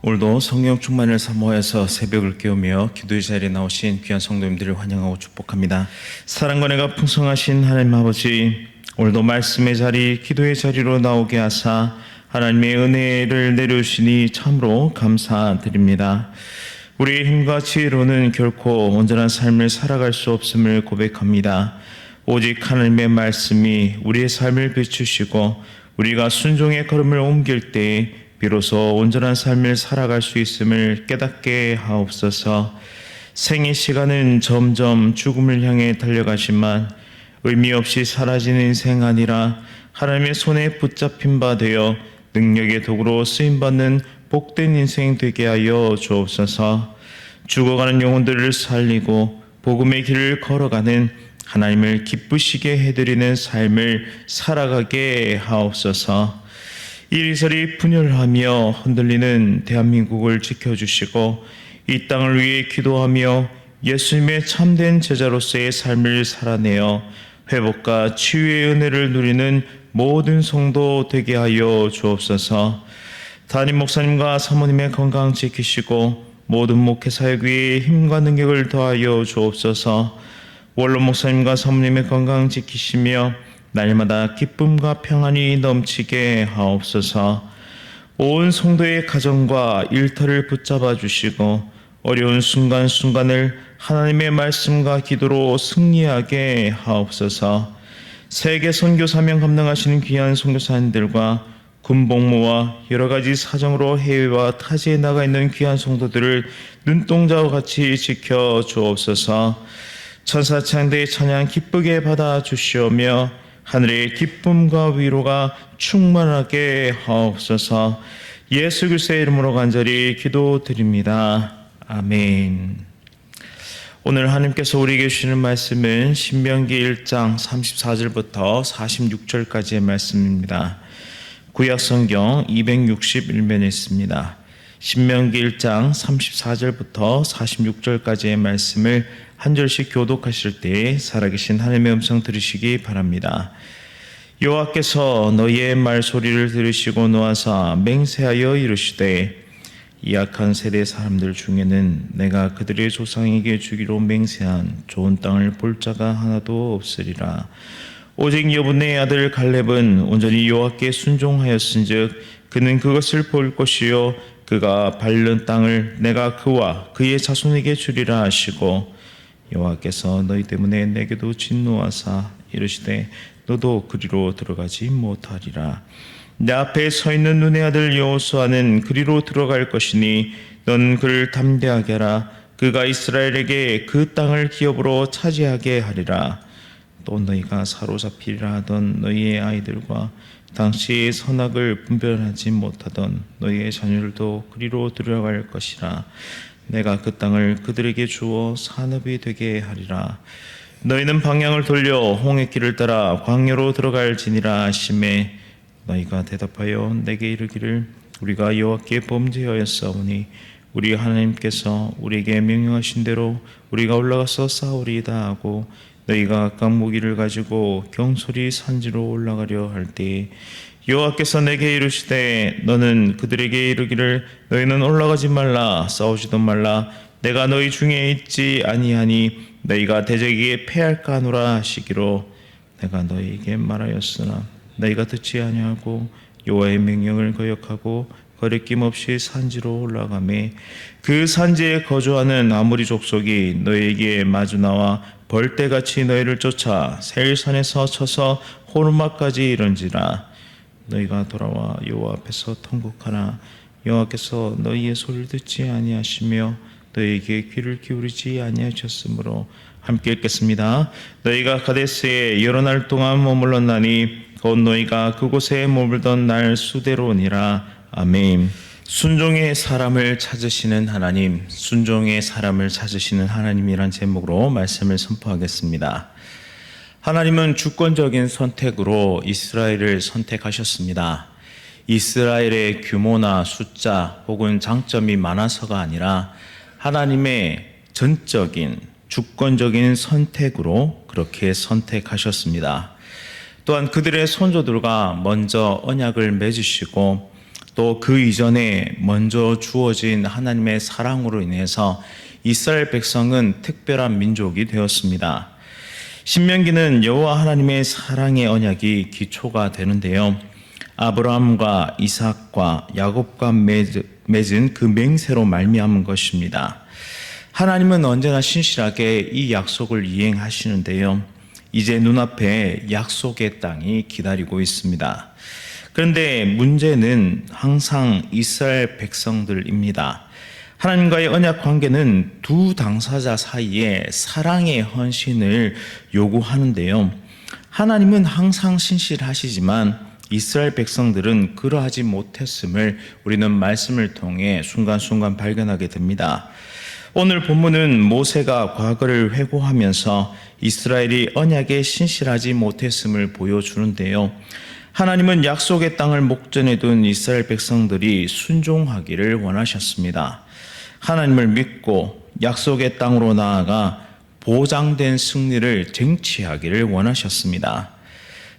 오늘도 성령 충만을 사모해서 새벽을 깨우며 기도의 자리에 나오신 귀한 성도님들을 환영하고 축복합니다. 사랑과 은혜가 풍성하신 하나님 아버지, 오늘도 말씀의 자리, 기도의 자리로 나오게 하사 하나님의 은혜를 내려주시니 참으로 감사드립니다. 우리의 힘과 지혜로는 결코 온전한 삶을 살아갈 수 없음을 고백합니다. 오직 하나님의 말씀이 우리의 삶을 비추시고 우리가 순종의 걸음을 옮길 때 비로소 온전한 삶을 살아갈 수 있음을 깨닫게 하옵소서. 생의 시간은 점점 죽음을 향해 달려가지만 의미 없이 사라지는 인생 아니라 하나님의 손에 붙잡힌 바 되어 능력의 도구로 쓰임받는 복된 인생 되게 하여 주옵소서. 죽어가는 영혼들을 살리고 복음의 길을 걸어가는 하나님을 기쁘시게 해드리는 삶을 살아가게 하옵소서. 이리저리 분열하며 흔들리는 대한민국을 지켜주시고 이 땅을 위해 기도하며 예수님의 참된 제자로서의 삶을 살아내어 회복과 치유의 은혜를 누리는 모든 성도 되게 하여 주옵소서. 담임 목사님과 사모님의 건강 지키시고 모든 목회 사역 위에 힘과 능력을 더하여 주옵소서. 원로 목사님과 사모님의 건강 지키시며 날마다 기쁨과 평안이 넘치게 하옵소서. 온 성도의 가정과 일터를 붙잡아 주시고 어려운 순간순간을 하나님의 말씀과 기도로 승리하게 하옵소서. 세계 선교 사명 감당하시는 귀한 선교사님들과 군복무와 여러 가지 사정으로 해외와 타지에 나가 있는 귀한 성도들을 눈동자와 같이 지켜 주옵소서. 천사창대의 찬양 기쁘게 받아 주시오며 하늘의 기쁨과 위로가 충만하게 하옵소서. 예수 그리스도의 이름으로 간절히 기도드립니다. 아멘. 오늘 하나님께서 우리에게 주시는 말씀은 신명기 1장 34절부터 46절까지의 말씀입니다. 구약성경 261면에 있습니다. 신명기 1장 34절부터 46절까지의 말씀을 한 절씩 교독하실 때 살아계신 하나님의 음성 들으시기 바랍니다. 여호와께서 너희의 말소리를 들으시고 놓아사 맹세하여 이르시되 이 악한 세대 사람들 중에는 내가 그들의 조상에게 주기로 맹세한 좋은 땅을 볼 자가 하나도 없으리라. 오직 여분의 아들 갈렙은 온전히 여호와께 순종하였은즉 그는 그것을 볼 것이요 그가 밟는 땅을 내가 그와 그의 자손에게 주리라 하시고 여호와께서 너희 때문에 내게도 진노하사 이르시되 너도 그리로 들어가지 못하리라. 내 앞에 서 있는 눈의 아들 여호수아는 그리로 들어갈 것이니 넌 그를 담대하게 하라. 그가 이스라엘에게 그 땅을 기업으로 차지하게 하리라. 또 너희가 사로잡히리라 하던 너희의 아이들과 당시의 선악을 분별하지 못하던 너희의 자녀들도 그리로 들어갈 것이라. 내가 그 땅을 그들에게 주어 산업이 되게 하리라. 너희는 방향을 돌려 홍해 길을 따라 광야로 들어갈지니라 하시매 너희가 대답하여 내게 이르기를 우리가 여호와께 범죄하였사오니 우리 하나님께서 우리에게 명령하신 대로 우리가 올라가서 싸우리이다 하고 너희가 각각 무기를 가지고 경솔히 산지로 올라가려 할 때에 여호와께서 내게 이르시되 너는 그들에게 이르기를 너희는 올라가지 말라 싸우지도 말라 내가 너희 중에 있지 아니하니 너희가 대적에게 패할까 하노라 하시기로 내가 너희에게 말하였으나 너희가 듣지 아니하고 여호와의 명령을 거역하고 거리낌 없이 산지로 올라가매 그 산지에 거주하는 아모리 족속이 너희에게 마주 나와 벌떼같이 너희를 쫓아 세일산에서 쳐서 호르마까지 이른지라. 너희가 돌아와 여호와 앞에서 통곡하나 여호와께서 너희의 소리를 듣지 아니하시며 너희에게 귀를 기울이지 아니하셨으므로 함께 읽겠습니다. 너희가 가데스에 여러 날 동안 머물렀나니 곧 너희가 그곳에 머물던 날 수대로니라. 아멘. 순종의 사람을 찾으시는 하나님, 순종의 사람을 찾으시는 하나님이란 제목으로 말씀을 선포하겠습니다. 하나님은 주권적인 선택으로 이스라엘을 선택하셨습니다. 이스라엘의 규모나 숫자 혹은 장점이 많아서가 아니라 하나님의 전적인 주권적인 선택으로 그렇게 선택하셨습니다. 또한 그들의 선조들과 먼저 언약을 맺으시고 또 그 이전에 먼저 주어진 하나님의 사랑으로 인해서 이스라엘 백성은 특별한 민족이 되었습니다. 신명기는 여호와 하나님의 사랑의 언약이 기초가 되는데요. 아브라함과 이삭과 야곱과 맺은 그 맹세로 말미암은 것입니다. 하나님은 언제나 신실하게 이 약속을 이행하시는데요. 이제 눈앞에 약속의 땅이 기다리고 있습니다. 그런데 문제는 항상 이스라엘 백성들입니다. 하나님과의 언약 관계는 두 당사자 사이에 사랑의 헌신을 요구하는데요. 하나님은 항상 신실하시지만 이스라엘 백성들은 그러하지 못했음을 우리는 말씀을 통해 순간순간 발견하게 됩니다. 오늘 본문은 모세가 과거를 회고하면서 이스라엘이 언약에 신실하지 못했음을 보여주는데요. 하나님은 약속의 땅을 목전에 둔 이스라엘 백성들이 순종하기를 원하셨습니다. 하나님을 믿고 약속의 땅으로 나아가 보장된 승리를 쟁취하기를 원하셨습니다.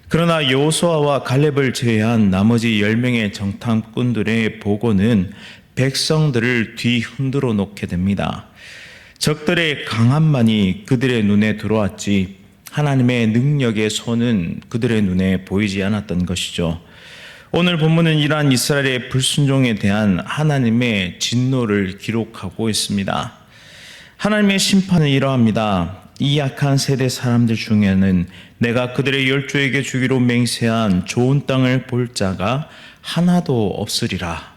그러나 여호수아와 갈렙을 제외한 나머지 10명의 정탐꾼들의 보고는 백성들을 뒤흔들어 놓게 됩니다. 적들의 강함만이 그들의 눈에 들어왔지 하나님의 능력의 손은 그들의 눈에 보이지 않았던 것이죠. 오늘 본문은 이러한 이스라엘의 불순종에 대한 하나님의 진노를 기록하고 있습니다. 하나님의 심판은 이러합니다. 이 약한 세대 사람들 중에는 내가 그들의 열조에게 주기로 맹세한 좋은 땅을 볼 자가 하나도 없으리라.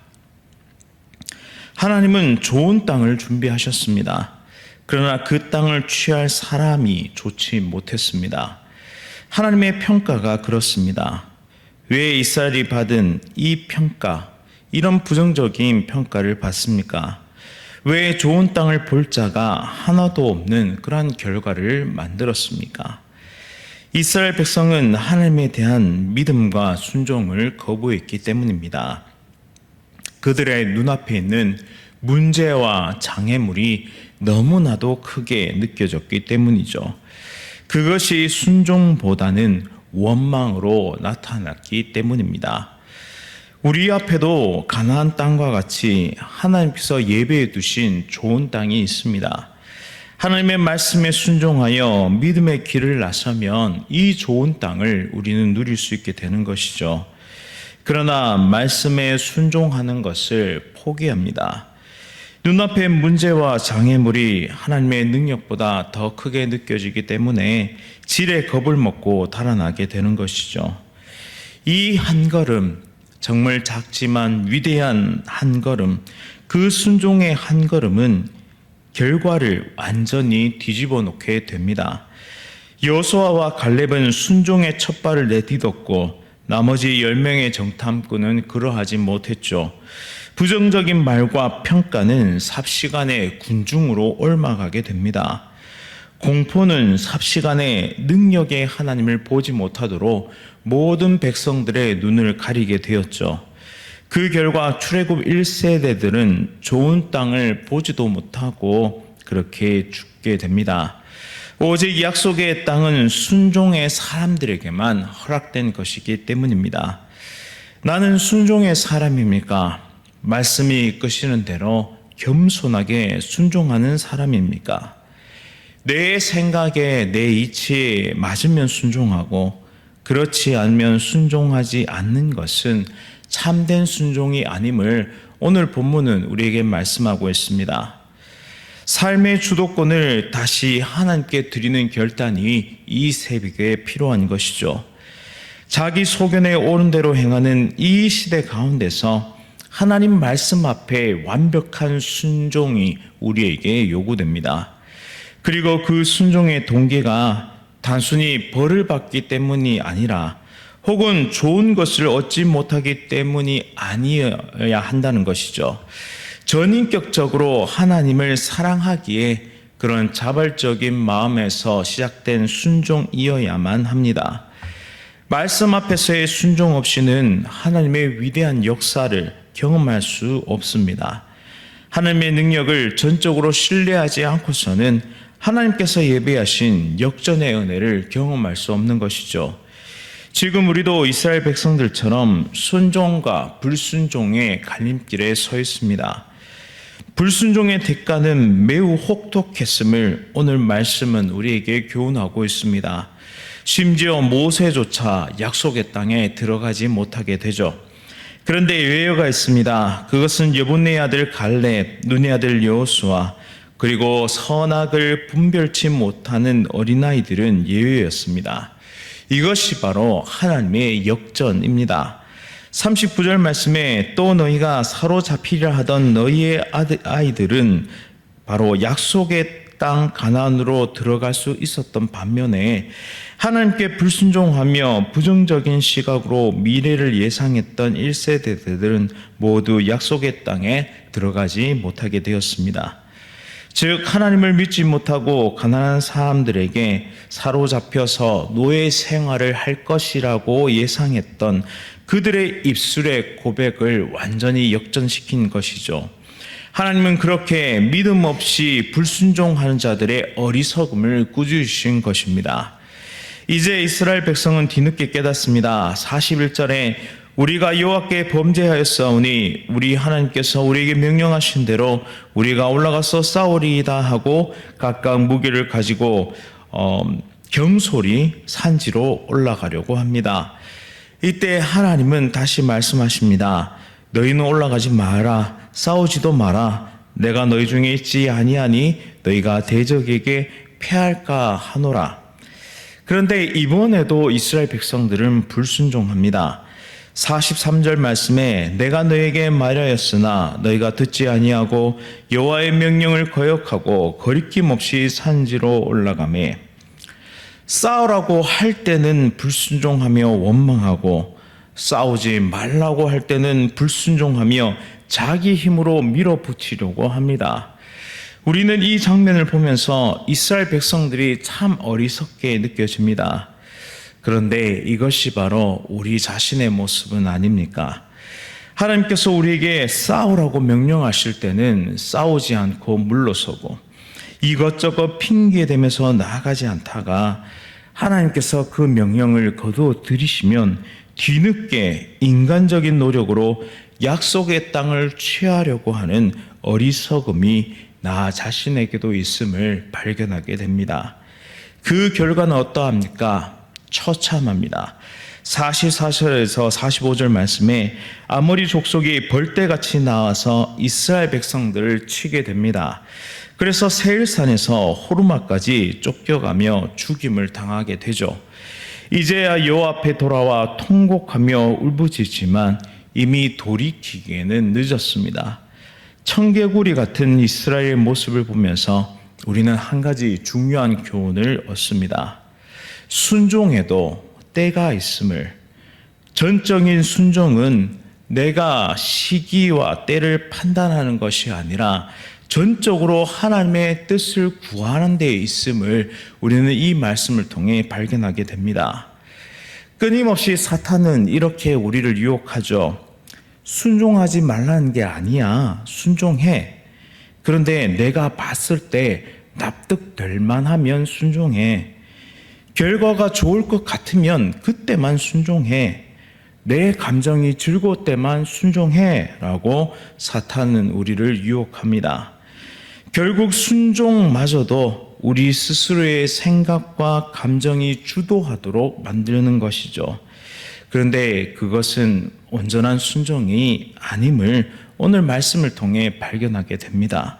하나님은 좋은 땅을 준비하셨습니다. 그러나 그 땅을 취할 사람이 좋지 못했습니다. 하나님의 평가가 그렇습니다. 왜 이스라엘이 받은 이 평가, 이런 부정적인 평가를 받습니까? 왜 좋은 땅을 볼 자가 하나도 없는 그러한 결과를 만들었습니까? 이스라엘 백성은 하나님에 대한 믿음과 순종을 거부했기 때문입니다. 그들의 눈앞에 있는 문제와 장애물이 너무나도 크게 느껴졌기 때문이죠. 그것이 순종보다는 원망으로 나타났기 때문입니다. 우리 앞에도 가나안 땅과 같이 하나님께서 예배해 두신 좋은 땅이 있습니다. 하나님의 말씀에 순종하여 믿음의 길을 나서면 이 좋은 땅을 우리는 누릴 수 있게 되는 것이죠. 그러나 말씀에 순종하는 것을 포기합니다. 눈앞의 문제와 장애물이 하나님의 능력보다 더 크게 느껴지기 때문에 질의 겁을 먹고 달아나게 되는 것이죠. 이 한 걸음, 정말 작지만 위대한 한 걸음, 그 순종의 한 걸음은 결과를 완전히 뒤집어 놓게 됩니다. 여호수아와 갈렙은 순종의 첫 발을 내딛었고 나머지 10명의 정탐꾼은 그러하지 못했죠. 부정적인 말과 평가는 삽시간에 군중으로 옮아가게 됩니다. 공포는 삽시간에 능력의 하나님을 보지 못하도록 모든 백성들의 눈을 가리게 되었죠. 그 결과 출애굽 1세대들은 좋은 땅을 보지도 못하고 그렇게 죽게 됩니다. 오직 약속의 땅은 순종의 사람들에게만 허락된 것이기 때문입니다. 나는 순종의 사람입니까? 말씀이 이끄시는 대로 겸손하게 순종하는 사람입니까? 내 생각에 내 이치에 맞으면 순종하고 그렇지 않으면 순종하지 않는 것은 참된 순종이 아님을 오늘 본문은 우리에게 말씀하고 있습니다. 삶의 주도권을 다시 하나님께 드리는 결단이 이 새벽에 필요한 것이죠. 자기 소견에 옳은 대로 행하는 이 시대 가운데서 하나님 말씀 앞에 완벽한 순종이 우리에게 요구됩니다. 그리고 그 순종의 동기가 단순히 벌을 받기 때문이 아니라 혹은 좋은 것을 얻지 못하기 때문이 아니어야 한다는 것이죠. 전인격적으로 하나님을 사랑하기에 그런 자발적인 마음에서 시작된 순종이어야만 합니다. 말씀 앞에서의 순종 없이는 하나님의 위대한 역사를 경험할 수 없습니다. 하나님의 능력을 전적으로 신뢰하지 않고서는 하나님께서 예비하신 역전의 은혜를 경험할 수 없는 것이죠. 지금 우리도 이스라엘 백성들처럼 순종과 불순종의 갈림길에 서 있습니다. 불순종의 대가는 매우 혹독했음을 오늘 말씀은 우리에게 교훈하고 있습니다. 심지어 모세조차 약속의 땅에 들어가지 못하게 되죠. 그런데 예외가 있습니다. 그것은 여분의 아들 갈렙, 눈의 아들 여호수아, 그리고 선악을 분별치 못하는 어린아이들은 예외였습니다. 이것이 바로 하나님의 역전입니다. 39절 말씀에 또 너희가 사로잡히려 하던 너희의 아이들은 바로 약속의 땅 가나안으로 들어갈 수 있었던 반면에 하나님께 불순종하며 부정적인 시각으로 미래를 예상했던 1세대들은 모두 약속의 땅에 들어가지 못하게 되었습니다. 즉 하나님을 믿지 못하고 가난한 사람들에게 사로잡혀서 노예 생활을 할 것이라고 예상했던 그들의 입술의 고백을 완전히 역전시킨 것이죠. 하나님은 그렇게 믿음 없이 불순종하는 자들의 어리석음을 꾸짖으신 것입니다. 이제 이스라엘 백성은 뒤늦게 깨닫습니다. 41절에 우리가 여호와께 범죄하였사오니 우리 하나님께서 우리에게 명령하신 대로 우리가 올라가서 싸우리이다 하고 각각 무기를 가지고 경솔히 산지로 올라가려고 합니다. 이때 하나님은 다시 말씀하십니다. 너희는 올라가지 마라. 싸우지도 마라. 내가 너희 중에 있지 아니하니 너희가 대적에게 패할까 하노라. 그런데 이번에도 이스라엘 백성들은 불순종합니다. 43절 말씀에 내가 너에게 말하였으나 너희가 듣지 아니하고 여호와의 명령을 거역하고 거리낌 없이 산지로 올라가매 싸우라고 할 때는 불순종하며 원망하고 싸우지 말라고 할 때는 불순종하며 자기 힘으로 밀어붙이려고 합니다. 우리는 이 장면을 보면서 이스라엘 백성들이 참 어리석게 느껴집니다. 그런데 이것이 바로 우리 자신의 모습은 아닙니까? 하나님께서 우리에게 싸우라고 명령하실 때는 싸우지 않고 물러서고 이것저것 핑계대면서 나아가지 않다가 하나님께서 그 명령을 거두어 들이시면 뒤늦게 인간적인 노력으로 약속의 땅을 취하려고 하는 어리석음이 나 자신에게도 있음을 발견하게 됩니다. 그 결과는 어떠합니까? 처참합니다. 44절에서 45절 말씀에 아모리 족속이 벌떼같이 나와서 이스라엘 백성들을 치게 됩니다. 그래서 세일산에서 호르마까지 쫓겨가며 죽임을 당하게 되죠. 이제야 여호와 앞에 돌아와 통곡하며 울부짖지만 이미 돌이키기에는 늦었습니다. 청개구리 같은 이스라엘의 모습을 보면서 우리는 한 가지 중요한 교훈을 얻습니다. 순종에도 때가 있음을, 전적인 순종은 내가 시기와 때를 판단하는 것이 아니라 전적으로 하나님의 뜻을 구하는 데 있음을 우리는 이 말씀을 통해 발견하게 됩니다. 끊임없이 사탄은 이렇게 우리를 유혹하죠. 순종하지 말라는 게 아니야. 순종해. 그런데 내가 봤을 때 납득될 만하면 순종해. 결과가 좋을 것 같으면 그때만 순종해. 내 감정이 즐거울 때만 순종해. 라고 사탄은 우리를 유혹합니다. 결국 순종마저도 우리 스스로의 생각과 감정이 주도하도록 만드는 것이죠. 그런데 그것은 온전한 순종이 아님을 오늘 말씀을 통해 발견하게 됩니다.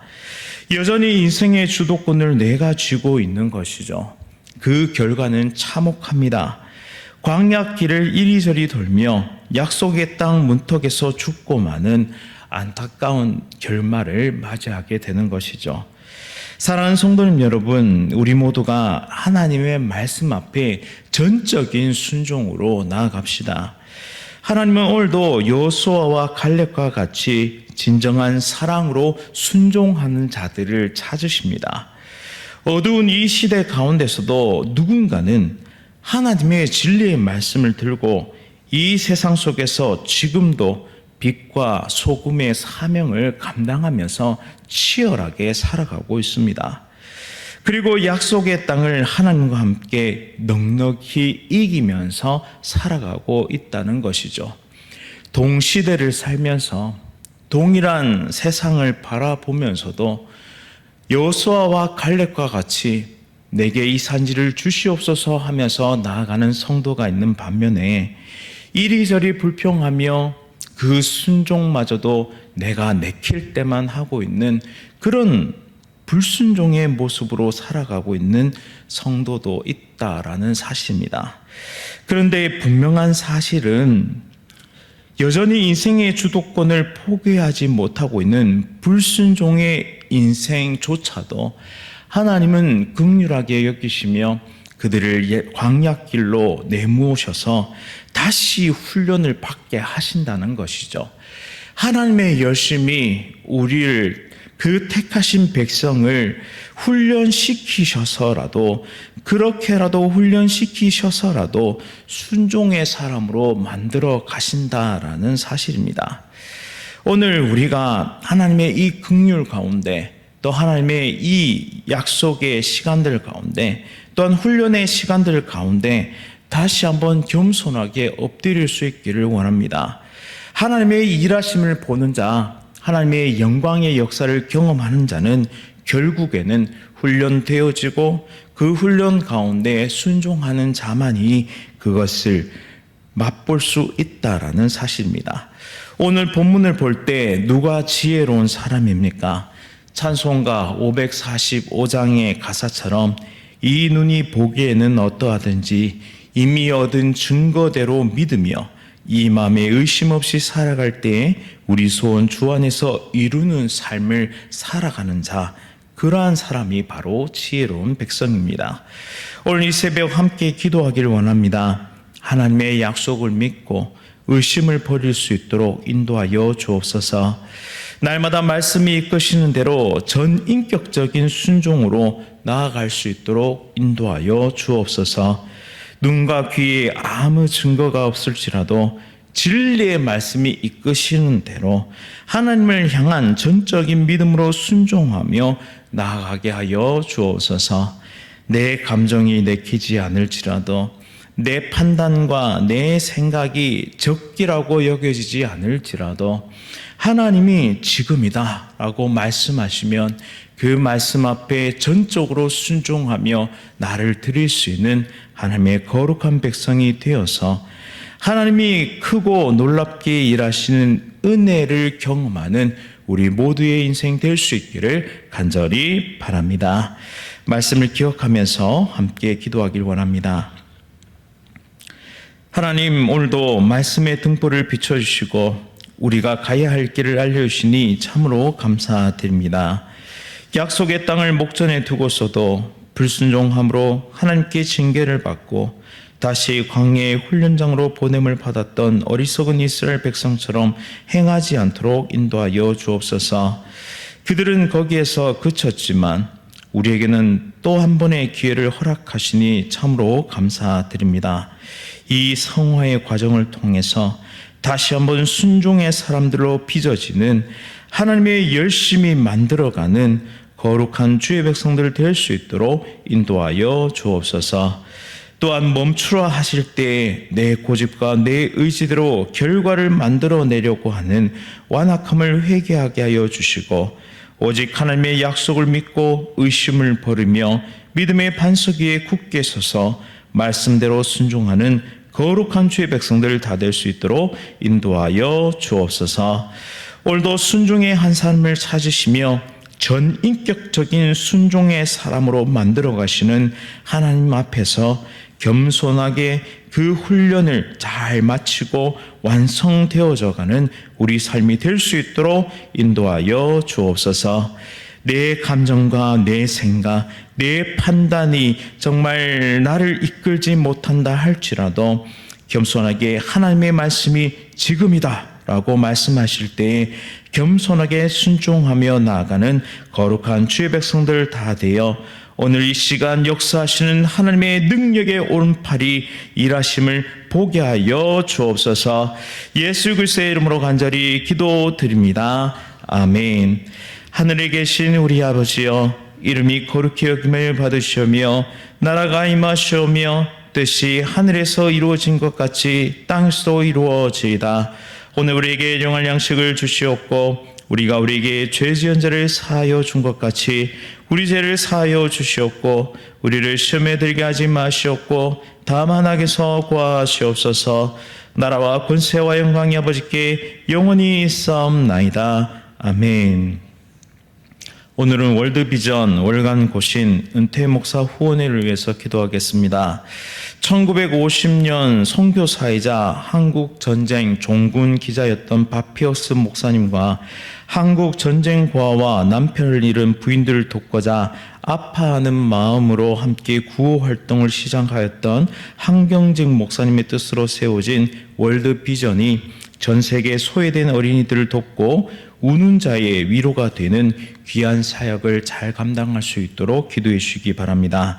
여전히 인생의 주도권을 내가 쥐고 있는 것이죠. 그 결과는 참혹합니다. 광야길을 이리저리 돌며 약속의 땅 문턱에서 죽고 마는 안타까운 결말을 맞이하게 되는 것이죠. 사랑하는 성도님 여러분, 우리 모두가 하나님의 말씀 앞에 전적인 순종으로 나아갑시다. 하나님은 오늘도 여호수아와 갈렙과 같이 진정한 사랑으로 순종하는 자들을 찾으십니다. 어두운 이 시대 가운데서도 누군가는 하나님의 진리의 말씀을 들고 이 세상 속에서 지금도 빛과 소금의 사명을 감당하면서 치열하게 살아가고 있습니다. 그리고 약속의 땅을 하나님과 함께 넉넉히 이기면서 살아가고 있다는 것이죠. 동시대를 살면서 동일한 세상을 바라보면서도 여호수아와 갈렙과 같이 내게 이 산지를 주시옵소서 하면서 나아가는 성도가 있는 반면에 이리저리 불평하며 그 순종마저도 내가 내킬 때만 하고 있는 그런 불순종의 모습으로 살아가고 있는 성도도 있다라는 사실입니다. 그런데 분명한 사실은 여전히 인생의 주도권을 포기하지 못하고 있는 불순종의 인생조차도 하나님은 긍휼하게 여기시며 그들을 광야길로 내모셔서 다시 훈련을 받게 하신다는 것이죠. 하나님의 열심히 우리를 그 택하신 백성을 훈련시키셔서라도 그렇게라도 훈련시키셔서라도 순종의 사람으로 만들어 가신다라는 사실입니다. 오늘 우리가 하나님의 이 긍휼 가운데 또 하나님의 이 약속의 시간들 가운데 또한 훈련의 시간들 가운데 다시 한번 겸손하게 엎드릴 수 있기를 원합니다. 하나님의 일하심을 보는 자, 하나님의 영광의 역사를 경험하는 자는 결국에는 훈련되어지고 그 훈련 가운데 순종하는 자만이 그것을 맛볼 수 있다라는 사실입니다. 오늘 본문을 볼 때 누가 지혜로운 사람입니까? 찬송가 545장의 가사처럼 이 눈이 보기에는 어떠하든지 이미 얻은 증거대로 믿으며 이 마음에 의심 없이 살아갈 때에 우리 소원 주 안에서 이루는 삶을 살아가는 자, 그러한 사람이 바로 지혜로운 백성입니다. 오늘 이 새벽 함께 기도하기를 원합니다. 하나님의 약속을 믿고 의심을 버릴 수 있도록 인도하여 주옵소서. 날마다 말씀이 이끄시는 대로 전인격적인 순종으로 나아갈 수 있도록 인도하여 주옵소서. 눈과 귀에 아무 증거가 없을지라도 진리의 말씀이 이끄시는 대로 하나님을 향한 전적인 믿음으로 순종하며 나아가게 하여 주옵소서. 내 감정이 내키지 않을지라도 내 판단과 내 생각이 적기라고 여겨지지 않을지라도 하나님이 지금이다 라고 말씀하시면 그 말씀 앞에 전적으로 순종하며 나를 드릴 수 있는 하나님의 거룩한 백성이 되어서 하나님이 크고 놀랍게 일하시는 은혜를 경험하는 우리 모두의 인생 될 수 있기를 간절히 바랍니다. 말씀을 기억하면서 함께 기도하길 원합니다. 하나님, 오늘도 말씀의 등불을 비춰주시고 우리가 가야 할 길을 알려주시니 참으로 감사드립니다. 약속의 땅을 목전에 두고서도 불순종함으로 하나님께 징계를 받고 다시 광야의 훈련장으로 보냄을 받았던 어리석은 이스라엘 백성처럼 행하지 않도록 인도하여 주옵소서. 그들은 거기에서 그쳤지만 우리에게는 또 한 번의 기회를 허락하시니 참으로 감사드립니다. 이 성화의 과정을 통해서 다시 한번 순종의 사람들로 빚어지는 하나님의 열심히 만들어가는 거룩한 주의 백성들 될 수 있도록 인도하여 주옵소서. 또한 멈추라 하실 때 내 고집과 내 의지대로 결과를 만들어내려고 하는 완악함을 회개하게 하여 주시고 오직 하나님의 약속을 믿고 의심을 버리며 믿음의 반석 위에 굳게 서서 말씀대로 순종하는 거룩한 주의 백성들 다 될 수 있도록 인도하여 주옵소서. 오늘도 순종의 한 삶을 찾으시며 전인격적인 순종의 사람으로 만들어 가시는 하나님 앞에서 겸손하게 그 훈련을 잘 마치고 완성되어져 가는 우리 삶이 될 수 있도록 인도하여 주옵소서. 내 감정과 내 생각, 내 판단이 정말 나를 이끌지 못한다 할지라도 겸손하게 하나님의 말씀이 지금이다 라고 말씀하실 때에 겸손하게 순종하며 나아가는 거룩한 주의 백성들 다 되어 오늘 이 시간 역사하시는 하나님의 능력의 오른팔이 일하심을 보게 하여 주옵소서. 예수 그리스도의 이름으로 간절히 기도드립니다. 아멘. 하늘에 계신 우리 아버지여, 이름이 거룩히 여김을 받으시오며 나라가 임하시오며 뜻이 하늘에서 이루어진 것 같이 땅에서도 이루어지이다. 오늘 우리에게 일용할 양식을 주시옵고 우리가 우리에게 죄 지은 자를 사하여 준 것 같이 우리 죄를 사하여 주시옵고 우리를 시험에 들게 하지 마시옵고 다만 악에서 구하시옵소서. 나라와 권세와 영광이 아버지께 영원히 있사옵나이다. 아멘. 오늘은 월드비전 월간 고신 은퇴 목사 후원회를 위해서 기도하겠습니다. 1950년 선교사이자 한국전쟁 종군 기자였던 바피어스 목사님과 한국전쟁 고아와 남편을 잃은 부인들을 돕고자 아파하는 마음으로 함께 구호 활동을 시작하였던 한경직 목사님의 뜻으로 세워진 월드비전이 전 세계 소외된 어린이들을 돕고 우는 자의 위로가 되는 귀한 사역을 잘 감당할 수 있도록 기도해 주시기 바랍니다.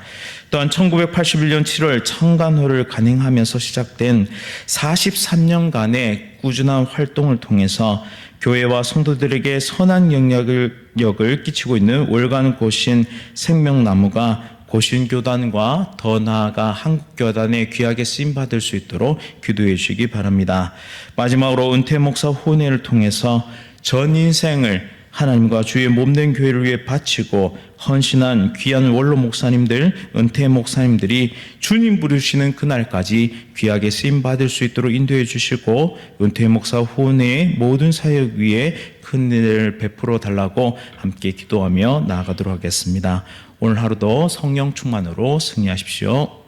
또한 1981년 7월 창간호를 간행하면서 시작된 43년간의 꾸준한 활동을 통해서 교회와 성도들에게 선한 영향력을 끼치고 있는 월간 고신 생명나무가 고신교단과 더 나아가 한국교단에 귀하게 쓰임받을 수 있도록 기도해 주시기 바랍니다. 마지막으로 은퇴 목사 후원회를 통해서 전 인생을 하나님과 주의 몸된 교회를 위해 바치고 헌신한 귀한 원로 목사님들, 은퇴 목사님들이 주님 부르시는 그날까지 귀하게 쓰임받을 수 있도록 인도해 주시고 은퇴 목사 후원회의 모든 사역 위에 큰 일을 베풀어 달라고 함께 기도하며 나아가도록 하겠습니다. 오늘 하루도 성령 충만으로 승리하십시오.